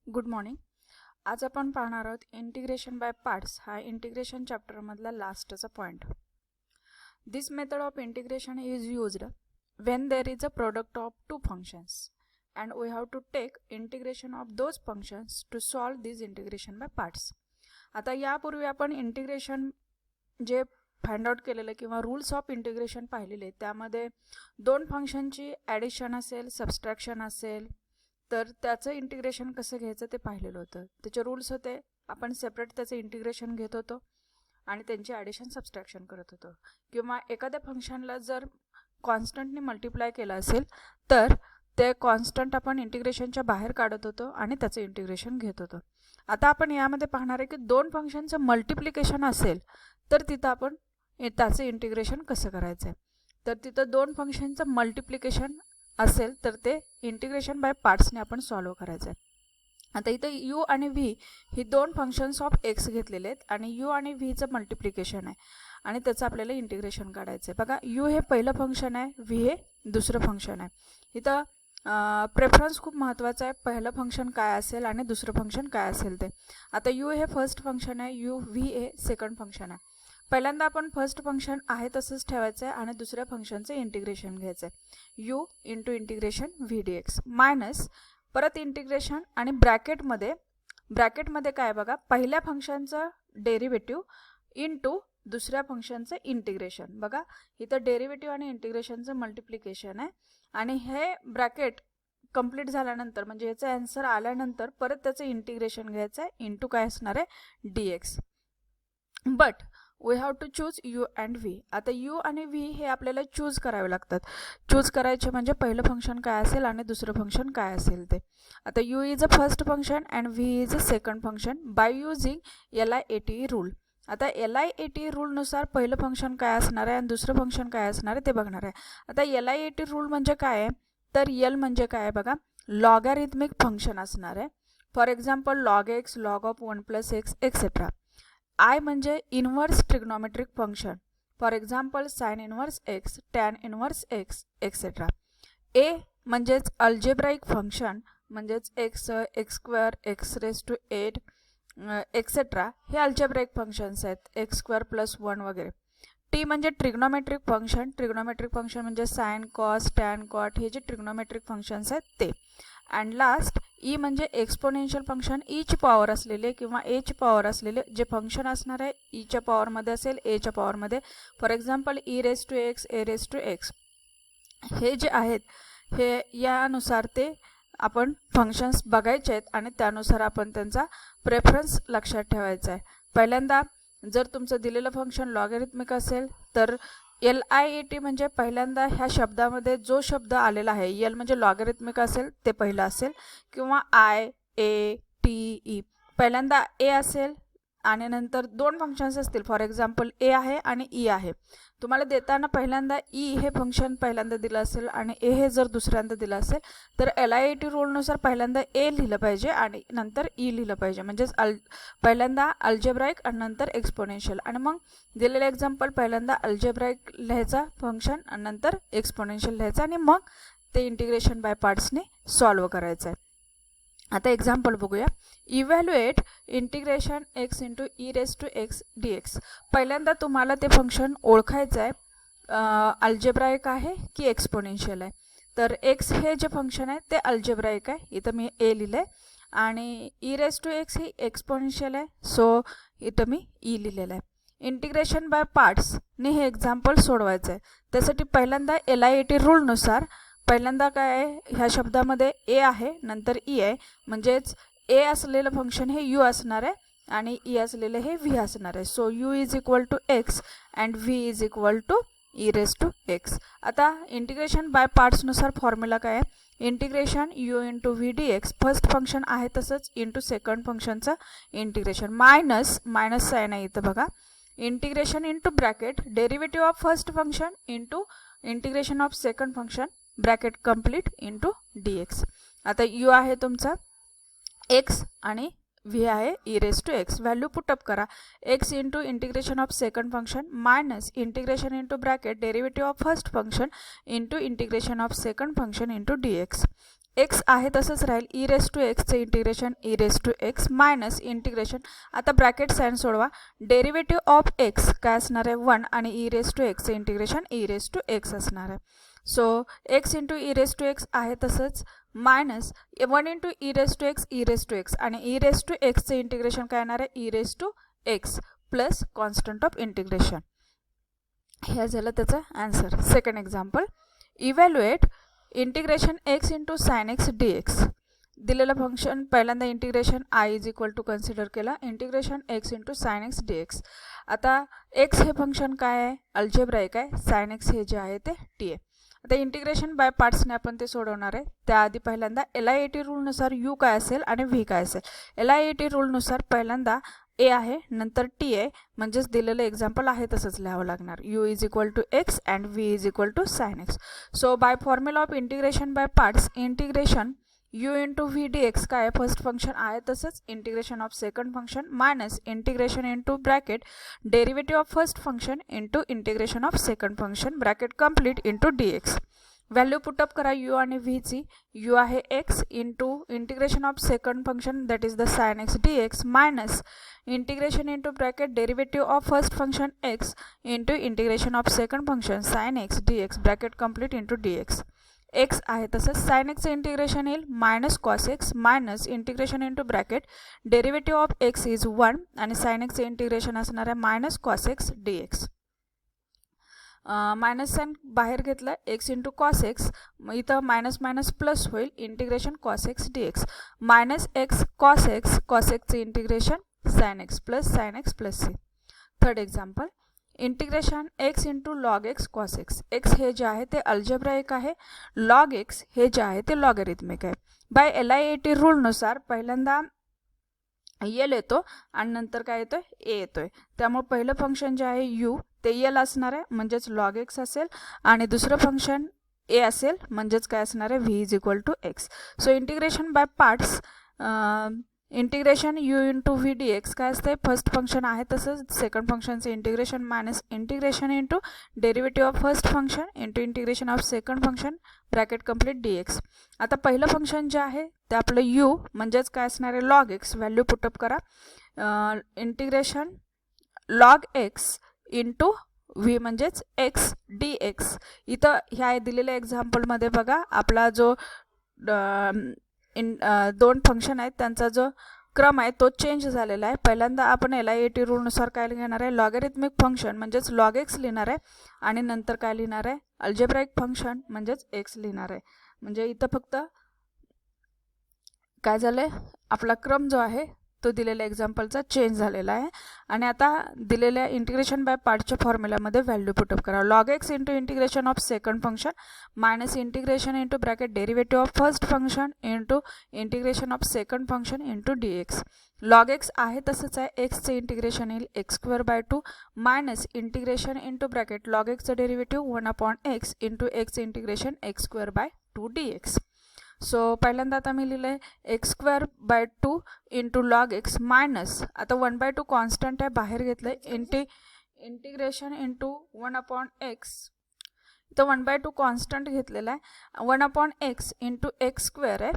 Good morning. आज आपण पाहणार आहोत इंटिग्रेशन बाय पार्ट्स हा इंटिग्रेशन चॅप्टर मधला लास्टचा point. This method of integration is used when there is a product of two functions and we have to take integration of those functions to solve this integration by parts. आता यापूर्वी आपण integration जे find out केलेलं किंवा rules of integration पाहिलेले, त्यामध्ये दोन फंक्शनची ॲडिशन असेल, सबस्ट्रॅक्शन असेल, तर त्याचं इंटिग्रेशन कसं घ्यायचं ते पाहिलेलं होतं. त्याचे रूल्स होते, आपण सेपरेट त्याचं इंटिग्रेशन घेत होतो आणि त्यांची ॲडिशन सबस्ट्रॅक्शन करत होतो. किंवा एखाद्या फंक्शनला जर कॉन्स्टंटने मल्टिप्लाय केलं असेल तर ते कॉन्स्टंट आपण इंटिग्रेशनच्या बाहेर काढत होतो आणि त्याचं इंटिग्रेशन घेत होतो. आता आपण यामध्ये पाहणार आहे की दोन फंक्शनचं मल्टिप्लिकेशन असेल तर तिथं आपण त्याचं इंटिग्रेशन कसं करायचं आहे. तर तिथं दोन फंक्शनचं मल्टिप्लिकेशन असेल तर ते इंटिग्रेशन बाय पार्ट्सने आपण सॉल्व करायचं आहे. आता इथं यू आणि व्ही ही दोन फंक्शन्स ऑफ एक्स घेतलेले आहेत आणि यू आणि व्हीचं मल्टिप्लिकेशन आहे आणि त्याचं आपल्याला इंटिग्रेशन काढायचं आहे. बघा, यू हे पहिलं फंक्शन आहे, व्ही हे दुसरं फंक्शन आहे. इथं प्रेफरन्स खूप महत्त्वाचं आहे, पहिलं फंक्शन काय असेल आणि दुसरं फंक्शन काय असेल ते. आता यू हे फर्स्ट फंक्शन आहे, व्ही हे सेकंड फंक्शन आहे. पहिल्यांदा आपण फर्स्ट फंक्शन आहे तसंच ठेवायचं आहे आणि दुसऱ्या फंक्शनचं इंटिग्रेशन घ्यायचं आहे. You into integration V D x minus परत इंटिग्रेशन आणि ब्रॅकेटमध्ये काय बघा, पहिल्या फंक्शनचं डेरिव्हेटिव्ह इंटू दुसऱ्या फंक्शनचं इंटिग्रेशन. बघा, इथं डेरिव्हेटिव्ह आणि इंटिग्रेशनचं मल्टिप्लिकेशन आहे आणि हे ब्रॅकेट कंप्लीट झाल्यानंतर म्हणजे याचं आन्सर आल्यानंतर परत त्याचं इंटिग्रेशन घ्यायचं आहे इंटू काय असणार आहे D X. But we have to choose U and V. आता यू आणि व्ही हे आपल्याला चूज करावे लागतात. चूज करायचे म्हणजे पहिलं फंक्शन काय असेल आणि दुसरं फंक्शन काय असेल ते. आता you is a first function and V is a second function by using LIATE rule. आता LIATE रूलनुसार पहिलं फंक्शन काय असणार आहे आणि दुसरं फंक्शन काय असणार आहे ते बघणार आहे. आता LIATE रूल म्हणजे काय आहे, तर L म्हणजे काय आहे बघा, लॉगॅरिथमिक फंक्शन असणार आहे. For example log x, log of 1 + x etcetera. I म्हणजे inverse trigonometric function, for example sine inverse x, tan inverse x etcetera. A म्हणजेच अल्जेब्राईक फंक्शन म्हणजेच एक्स, x², x⁻⁸ एक्सेट्रा हे अल्जेब्राईक फंक्शन्स आहेत, x² + 1 वगैरे. T म्हणजे trigonometric function म्हणजे sine, cos, tan, cot हे जे ट्रिग्नॉमेट्रिक फंक्शन्स आहेत ते. अँड लास्ट ई म्हणजे एक्सपोनेन्शियल फंक्शन, ईची पॉवर असलेले किंवा एची पॉवर असलेले जे फंक्शन असणार आहे, ईच्या पॉवरमध्ये असेल, एच्या पॉवरमध्ये. फॉर एक्झाम्पल e⁻x, a⁻x हे जे आहेत हे यानुसार ते आपण फंक्शन्स बघायचे आहेत आणि त्यानुसार आपण त्यांचा प्रेफरन्स लक्षात ठेवायचा आहे. पहिल्यांदा जर तुमचं दिलेलं फंक्शन लॉगॅरिथमिक असेल तर LIATE म्हणजे पहिल्यांदा ह्या शब्दामध्ये जो शब्द आलेला आहे, L म्हणजे लॉगॅरिथमिक असेल ते पहिलं असेल, किंवा IATE पहिल्यांदा ए असेल आणि नंतर दोन फंक्शन्स असतील, फॉर एक्झाम्पल ए आहे आणि ई आहे. तुम्हाला देताना पहिल्यांदा ई हे फंक्शन पहिल्यांदा दिलं असेल आणि ए हे जर दुसऱ्यांदा दिलं असेल तर LIATE रूलनुसार पहिल्यांदा ए लिहिलं पाहिजे आणि नंतर ई लिहिलं पाहिजे. म्हणजेच पहिल्यांदा अल्जेब्राईक आणि नंतर एक्सपोनेन्शियल. आणि मग दिलेलं एक्झाम्पल पहिल्यांदा अल्जेब्राईक लिहायचा फंक्शन आणि नंतर एक्सपोनेन्शियल लिहायचं आणि मग ते इंटिग्रेशन बाय पार्ट्सने सॉल्व करायचं आहे. आता एक्झाम्पल बघूया. Evaluate integration x into e⁻x dx. पहिल्यांदा तुम्हाला ते फंक्शन ओळखायचं आहे, अल्जेब्राईक आहे की एक्सपोनेन्शियल आहे. तर x हे जे फंक्शन आहे ते अल्जेब्राईक आहे, इथं मी ए लिहिलं आहे, आणि e⁻x ही एक्सपोनेन्शियल आहे, सो इथं मी ई लिहिलेलं आहे. इंटिग्रेशन बाय पार्ट्सने हे एक्झाम्पल सोडवायचं आहे. त्यासाठी पहिल्यांदा LIATE रूलनुसार पहिल्यांदा काय आहे, ह्या शब्दामध्ये ए आहे नंतर ई आहे, म्हणजेच ए असलेलं फंक्शन हे यू असणार आहे आणि ई असलेलं हे व्ही असणार आहे. So u is equal to x and V is equal to e⁻x. आता इंटिग्रेशन बाय पार्ट्सनुसार फॉर्म्युला काय आहे, integration you into V D x, first function आहे तसंच इंटू सेकंड फंक्शनचं इंटिग्रेशन मायनस साईन आहे इथं बघा, integration into bracket derivative of first function into integration of second function bracket complete into D x. आता u आहे तुमचा x आणि व्ही आहे e⁻x. व्हॅल्यू पुटअप करा, x into integration of second function minus integration into bracket derivative of first function into integration of second function into D x. X आहे तसंच राहील, e raise to एक्सचं integration e raise to x minus integration, आता bracket sign सोडवा, derivative of x काय असणार आहे 1 आणि ई रेस टू एक्सचं integration e raise to x असणार आहे. So x into e raise to x आहे तसंच minus 1 into e raise to x आणि ई रेस टू एक्सचं इंटिग्रेशन काय येणार आहे e raise to x plus constant of integration. हे झालं त्याचं answer. Second example, evaluate integration x into sine x D x. दिलेलं फंक्शन पहिल्यांदा integration I is equal to consider केला, integration x into sine x D x. आता x हे function काय आहे अल्जेब्राईक आहे, साइन एक्स हे जे आहे ते टी आहे. आता इंटिग्रेशन बाय पार्ट्सने आपण ते सोडवणार आहे. त्याआधी पहिल्यांदा LIAT रूलनुसार यू काय असेल आणि व्ही काय असेल. LIAT रूलनुसार पहिल्यांदा ए आहे नंतर टी आहे, म्हणजेच दिलेलं एक्झाम्पल आहे तसंच लिहावं लागणार. U is equal to x and V is equal to sine X. So by formula of integration by parts, integration you into V D x काय फर्स्ट फंक्शन आहे तसंच, integration of second function minus integration into bracket derivative of first function into integration of second function bracket complete into D X. Value put up करा U आणि व्हीची. U आहे X into integration of second function that is the sine x D x minus integration into bracket derivative of first function X into integration of second function sine x D X bracket complete into D x. X आहे तसंच sine एक्सचं integration येईल minus cos X minus integration into bracket derivative of X is 1 आणि sine एक्सचं integration असणार आहे minus cos x D x. Minus sine बाहेर घेतलं एक्स इंटू कॉस एक्स, इथं मायनस मायनस प्लस होईल, integration cos x D x minus x cos एक्सचं integration sine x plus C. Third example, integration x into log x cos x. X हे जे आहे ते algebraic आहे, log x हे जे आहे ते लॉगरिथमिक आहे. बाय LIAT रूलनुसार पहिल्यांदा एल येतो आणि नंतर काय येतोय ए येतोय, त्यामुळे पहिलं फंक्शन जे आहे यू ते एल असणार आहे म्हणजेच लॉग एक्स असेल आणि दुसरं फंक्शन ए असेल म्हणजेच काय असणार आहे v is equal to x. So integration by parts, integration you into V D x काय असते फर्स्ट फंक्शन आहे तसंच सेकंड फंक्शनचं integration minus integration into derivative of first function into integration of second function bracket complete d x. आता पहिलं function जे आहे ते आपलं यू म्हणजेच काय असणार आहे लॉग एक्स, व्हॅल्यू पुटअप करा, integration log x into V म्हणजेच एक्स डी एक्स. इथं ह्या दिलेल्या एक्झाम्पलमध्ये बघा आपला जो दोन फंक्शन आहेत त्यांचा जो क्रम आहे तो चेंज झालेला आहे. पहिल्यांदा आपण LIAT रूलनुसार काय घेणार आहे लॉगरिथमिक फंक्शन म्हणजेच लॉग एक्स लिहिणार आहे आणि नंतर काय लिहिणार आहे अल्जेब्राईक फंक्शन म्हणजेच एक्स लिहिणार आहे. म्हणजे इथं फक्त काय झालं आहे आपला क्रम जो आहे तो दिलेल्या एक्झाम्पलचा चेंज झालेला आहे. आणि आता दिलेल्या इंटिग्रेशन बाय पार्टच्या फॉर्म्युलामध्ये व्हॅल्यू पुटअप करा, log x into integration of second function minus integration into bracket derivative of first function into integration of second function into D x. Log x आहे तसंच आहे, एक्सचं इंटिग्रेशन येईल x²/2 minus integration into bracket log एक्सचं derivative 1/x into x integration x²/2 d x. So पहिल्यांदा आता मी लिहिलं आहे x²/2 into log x minus आता 1/2 कॉन्स्टंट आहे बाहेर घेतलं आहे इंटिग्रेशन इंटू 1/x, इथं 1/2 कॉन्स्टंट घेतलेला आहे 1/x इंटू x² आहे,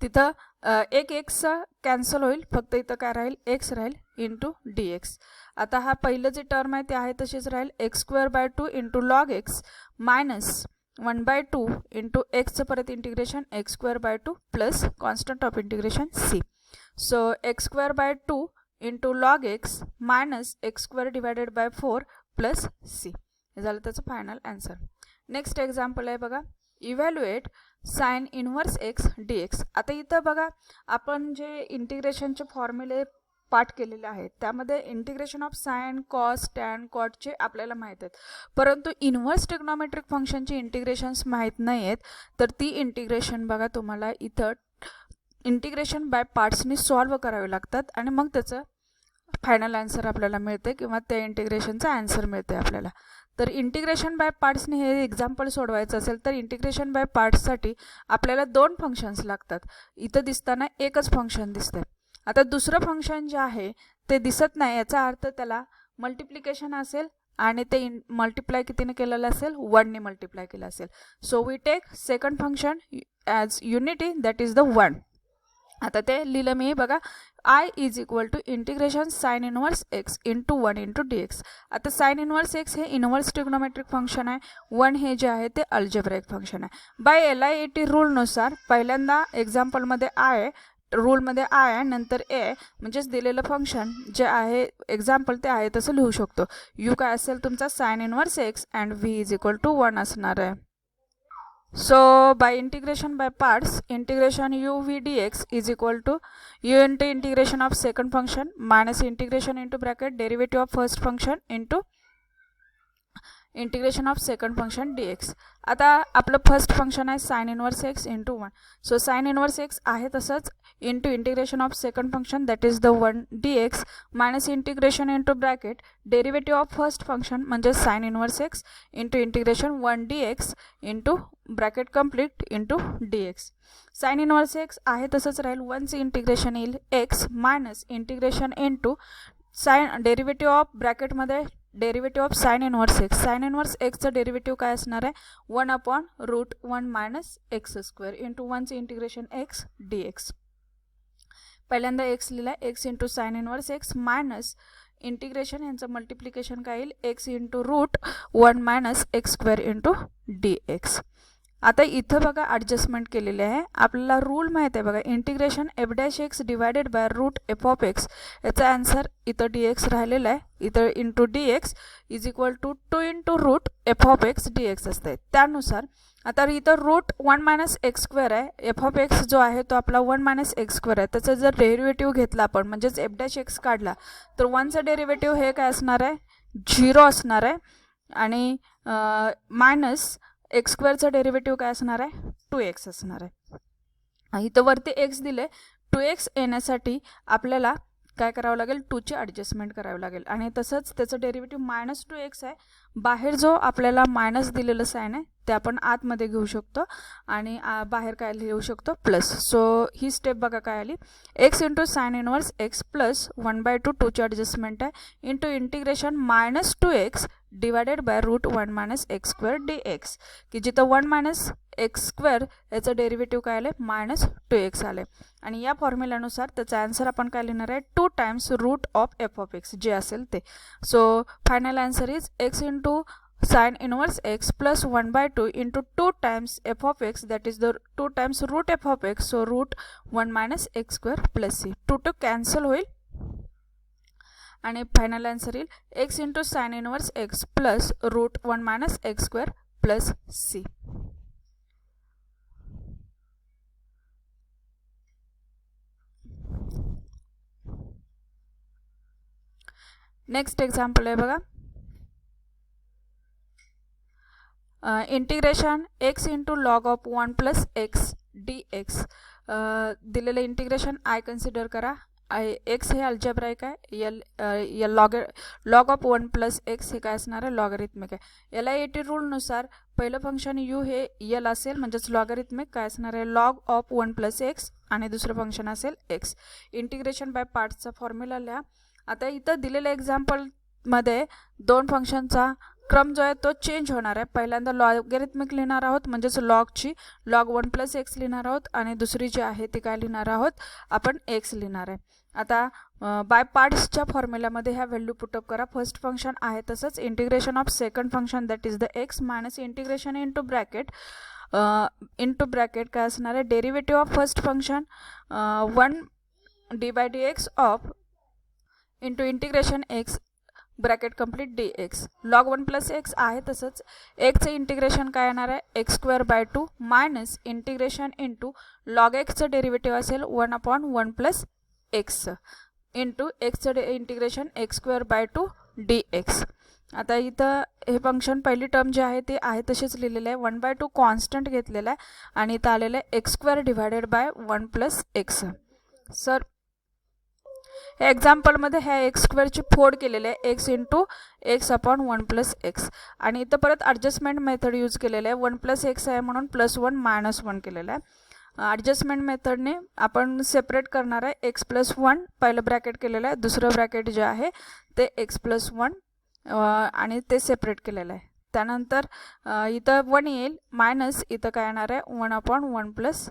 तिथं एक एक्स कॅन्सल होईल फक्त इथं काय राहील एक्स राहील इंटू डी एक्स. आता हा पहिलं जे टर्म आहे ते आहे तशीच राहील x²/2 into log x minus 1/2 into एक्सचं परत integration x²/2 plus constant of integration c. So x²/2 into log x minus x²/4 plus c. हे झालं त्याचं फायनल आन्सर. नेक्स्ट एक्झाम्पल आहे बघा, evaluate sine inverse x D x. आता इथं बघा आपण जे इंटिग्रेशनचे फॉर्म्युले पाठ केलेले आहेत त्यामध्ये integration of sine cos tan कॉटचे आपल्याला माहीत आहेत, परंतु इन्व्हर्स ट्रिग्नोमेट्रिक फंक्शनची इंटिग्रेशन्स माहीत नाही आहेत. तर ती इंटिग्रेशन बघा तुम्हाला इथं इंटिग्रेशन बाय पार्ट्सनी सॉल्व करावे लागतात आणि मग त्याचं फायनल आन्सर आपल्याला मिळते किंवा त्या इंटिग्रेशनचा आन्सर मिळते आपल्याला. तर इंटिग्रेशन बाय पार्ट्सने हे एक्झाम्पल सोडवायचं असेल तर इंटिग्रेशन बाय पार्ट्ससाठी आपल्याला दोन फंक्शन्स लागतात. इथं दिसताना एकच फंक्शन दिसते. आता दुसरं फंक्शन जे आहे ते दिसत नाही, याचा अर्थ त्याला मल्टिप्लिकेशन असेल आणि ते मल्टिप्लाय कितीने केलेलं असेल 1 ने मल्टिप्लाय केलं असेल. So we take second function as unity that is the 1. आता ते लिहिलं मी बघा I is equal to integration sine inverse x into 1 into dx. आता साइन इनवर्स x हे इनवर्स ट्रिग्नोमेट्रिक फंक्शन आहे, 1 हे जे आहे ते अल्जेब्राइक फंक्शन आहे. बाय LIAT रूलनुसार पहिल्यांदा एक्झाम्पलमध्ये I रूलमध्ये I आहे, नंतर A म्हणजेच दिलेलं फंक्शन जे आहे एक्झाम्पल ते आहे तसं लिहू शकतो. यू काय असेल तुमचा sine inverse x and v is equal to 1 असणार आहे. So by integration by parts, integration u v dx is equal to u into integration of second function minus integration into bracket derivative of first function into integration of second function dx. आता आपलं first function आहे sine inverse x into 1. So sine inverse x आहे तसंच into integration of second function that is the 1 dx minus integration into bracket derivative of first function म्हणजे sine inverse x into integration 1 dx into bracket complete into dx. Sine inverse x आहे तसंच राहील, 1चं integration येईल x minus integration into sign derivative of ब्रॅकेटमध्ये derivative of sine inverse x. Sine inverse xचं derivative काय असणार आहे 1/√1 मायनस एक्स स्क्वेअर इंटू 1चं इंटिग्रेशन x dx. पहिल्यांदा x लिहिला x into sine inverse x minus integration यांचं मल्टिप्लिकेशन काय येईल x into √1 minus x square into dx. आता इथं बघा ॲडजस्टमेंट केलेले आहे. आपल्याला रूल माहीत आहे बघा integration f' divided by root f of x. याचा आन्सर इथं dx राहिलेला आहे, इथं into dx is equal to 2 into root f of x dx असते. त्यानुसार आता इथं √1 मायनस एक्स स्क्वेअर आहे, f ऑफ x जो आहे तो आपला 1 मायनस एक्स स्क्वेअर आहे. त्याचा जर डेरिव्हेटिव्ह घेतला आपण म्हणजेच f' काढला तर 1चं डेरिव्हेटिव्ह हे काय असणार आहे 0 असणार आहे आणि मायनस एक्स स्क्वेअरचं डेरिव्हेटिव्ह काय असणार आहे 2x असणार आहे. इथं वरती x दिले, 2x येण्यासाठी आपल्याला काय करावं लागेल 2ची ॲडजस्टमेंट करावी लागेल आणि तसंच त्याचं डेरिव्हेटिव्ह मायनस 2x आहे. बाहेर जो आपल्याला मायनस दिलेलं साइन आहे ते आपण आतमध्ये घेऊ शकतो आणि बाहेर काय लिहू शकतो प्लस. सो ही स्टेप बघा काय आली x into sine inverse x plus 1/2 2ची ॲडजस्टमेंट आहे into integration minus 2x divided by √1 minus x square dx की जिथं 1 मायनस एक्स स्क्वेअर याचं डेरिव्हेटिव्ह काय आले मायनस 2x आले आणि या फॉर्म्युल्यानुसार त्याचा आन्सर आपण काय लिहिणार आहे 2 times root of f of x जे असेल ते. So final answer is x into sine inverse x plus 1/2 into 2 times f of x that is the 2 times root f of x. So √1 minus x square plus c 2 cancel होईल आणि final answer येईल x into sine inverse x plus √1 minus x square plus c. Next example आहे बघा integration x into log of 1 plus x dx. दिलेलं integration I consider करा. x हे algebraic आहे, log of 1 plus x हे काय असणार आहे लॉगरिथमिक आहे. LIAT रूलनुसार पहिलं फंक्शन u हे यल असेल म्हणजेच लॉगरिथमिक काय असणार आहे लॉग ऑफ 1 प्लस एक्स आणि दुसरं फंक्शन असेल x. इंटिग्रेशन बाय पार्ट्सचा फॉर्म्युला लिहा. आता इथं दिलेल्या एक्झाम्पलमध्ये दोन फंक्शनचा क्रम जो आहे तो चेंज होणार आहे. पहिल्यांदा लॉगरिथमिक लिहिणार आहोत म्हणजेच लॉग 1 प्लस एक्स लिहिणार आहोत आणि दुसरी जी आहे ती काय लिहिणार आहोत आपण x लिहिणार आहे. आता बाय पार्ट्सच्या फॉर्म्युल्यामध्ये ह्या व्हॅल्यू पुटअप करा. फर्स्ट फंक्शन आहे तसंच integration of second function that is the x minus integration into bracket काय असणार आहे derivative of first function 1 dx of into integration x bracket complete dx. Log 1 plus x आहे तसंच एक्सचं integration काय येणार आहे x²/2 minus integration into log एक्सचं डेरिव्हेटिव्ह असेल 1/1 प्लस एक्स इंटू एक्सचं इंटिग्रेशन x²/2 dx. आता इथं हे फंक्शन पहिली टर्म जे आहे ते आहे तसेच लिहिलेलं आहे 1/2 कॉन्स्टंट घेतलेला आहे आणि इथं आलेलं आहे x² divided by 1 plus x. Sir ह्या एक्झाम्पलमध्ये ह्या x² फोड केलेले आहे x into x/1 plus x आणि इथं परत ॲडजस्टमेंट मेथड यूज केलेलं आहे 1 प्लस एक्स आहे म्हणून +1 -1 केलेलं आहे. ॲडजस्टमेंट मेथडने आपण सेपरेट करणार आहे x+1 पहिलं ब्रॅकेट केलेलं आहे दुसरं ब्रॅकेट जे आहे ते x+1 आणि ते सेपरेट केलेलं आहे. त्यानंतर इथं 1 येईल मायनस इथं काय येणार आहे 1/1 +